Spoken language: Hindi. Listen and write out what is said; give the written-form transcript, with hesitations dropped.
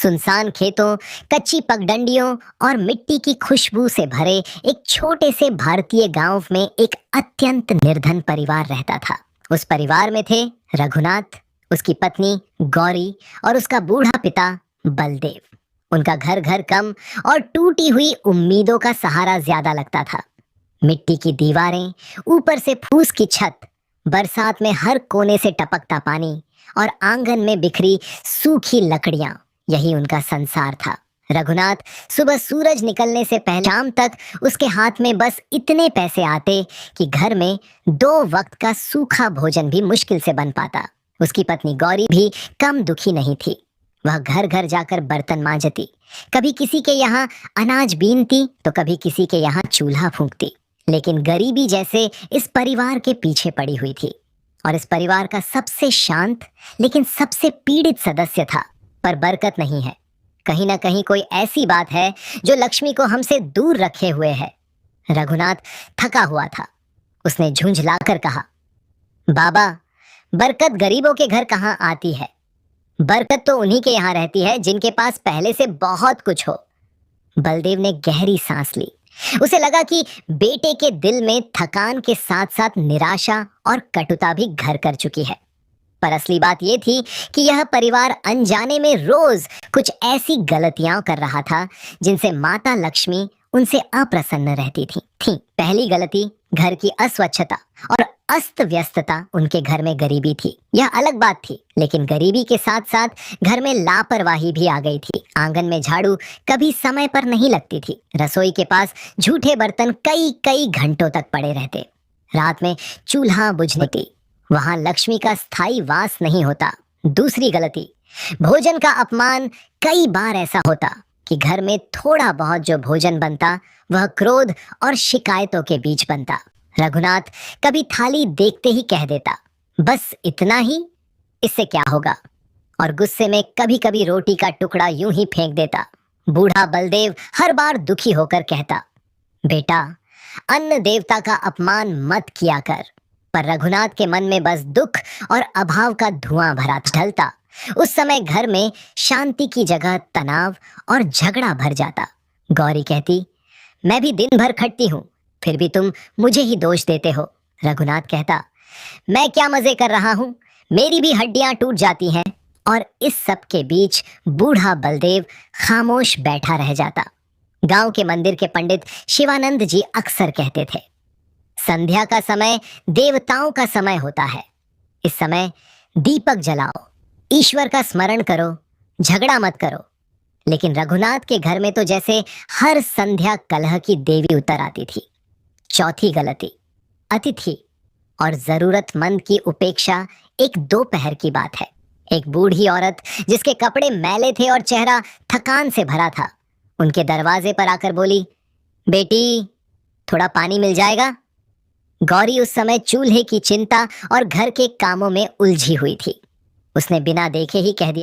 सुनसान खेतों, कच्ची पगडंडियों और मिट्टी की खुशबू से भरे एक छोटे से भारतीय गांव में एक अत्यंत निर्धन परिवार रहता था। उस परिवार में थे रघुनाथ, उसकी पत्नी गौरी और उसका बूढ़ा पिता बलदेव। उनका घर घर कम और टूटी हुई उम्मीदों का सहारा ज्यादा लगता था। मिट्टी की दीवारें, ऊपर से फूस की छत, बरसात में हर कोने से टपकता पानी और आंगन में बिखरी सूखी लकड़ियां, यही उनका संसार था। रघुनाथ सुबह सूरज निकलने से पहले शाम तक उसके हाथ में बस इतने पैसे आते कि घर में 2 वक्त का सूखा भोजन भी मुश्किल से बन पाता। उसकी पत्नी गौरी भी कम दुखी नहीं थी। वह घर घर जाकर बर्तन मांजती, कभी किसी के यहाँ अनाज बीनती तो कभी किसी के यहाँ चूल्हा फूंकती। लेकिन गरीबी जैसे इस परिवार के पीछे पड़ी हुई थी और इस परिवार का सबसे शांत लेकिन सबसे पीड़ित सदस्य था। पर बरकत नहीं है। कहीं ना कहीं कोई ऐसी बात है जो लक्ष्मी को हमसे दूर रखे हुए है। रघुनाथ थका हुआ था। उसने झुंझलाकर कहा, बाबा, बरकत गरीबों के घर कहाँ आती है। बरकत तो उन्हीं के यहाँ रहती है जिनके पास पहले से बहुत कुछ हो। बलदेव ने गहरी सांस ली। उसे लगा कि बेटे के दिल में थकान के साथ साथ निराशा और कटुता भी घर कर चुकी है। पर असली बात यह थी कि यह परिवार अनजाने में रोज कुछ ऐसी गलतियां कर रहा था जिनसे माता लक्ष्मी उनसे अप्रसन्न रहती थी। पहली गलती घर की अस्वच्छता और अस्त व्यस्तता। उनके घर में गरीबी थी, यह अलग बात थी, लेकिन गरीबी के साथ साथ घर में लापरवाही भी आ गई थी। आंगन में झाड़ू कभी समय पर नहीं लगती थी। रसोई के पास झूठे बर्तन कई कई घंटों तक पड़े रहते। रात में चूल्हा बुझने की, वहां लक्ष्मी का स्थायी वास नहीं होता। दूसरी गलती, भोजन का अपमान। कई बार ऐसा होता कि घर में थोड़ा बहुत जो भोजन बनता वह क्रोध और शिकायतों के बीच बनता। रघुनाथ कभी थाली देखते ही कह देता, बस इतना ही, इससे क्या होगा, और गुस्से में कभी कभी रोटी का टुकड़ा यूं ही फेंक देता। बूढ़ा बलदेव हर बार दुखी होकर कहता, बेटा, अन्न देवता का अपमान मत किया कर। पर रघुनाथ के मन में बस दुख और अभाव का धुआं भरा ढलता। उस समय घर में शांति की जगह तनाव और झगड़ा भर जाता। गौरी कहती, मैं भी दिन भर खटती हूँ, फिर भी तुम मुझे ही दोष देते हो। रघुनाथ कहता, मैं क्या मजे कर रहा हूँ, मेरी भी हड्डियां टूट जाती हैं। और इस सब के बीच बूढ़ा बलदेव खामोश बैठा रह जाता। गांव के मंदिर के पंडित शिवानंद जी अक्सर कहते थे, संध्या का समय देवताओं का समय होता है। इस समय दीपक जलाओ, ईश्वर का स्मरण करो, झगड़ा मत करो। लेकिन रघुनाथ के घर में तो जैसे हर संध्या कलह की देवी उतर आती थी। चौथी गलती, अतिथि और जरूरतमंद की उपेक्षा। एक दोपहर की बात है। एक बूढ़ी औरत जिसके कपड़े मैले थे और चेहरा थकान से भरा था, उनके दरवाजे पर आकर बोली, बेटी, थोड़ा पानी मिल जाएगा। गौरी उस समय चूल्हे की चिंता और घर के कामों में उलझी हुई थी। उसने बिना देखे ही कह दिया,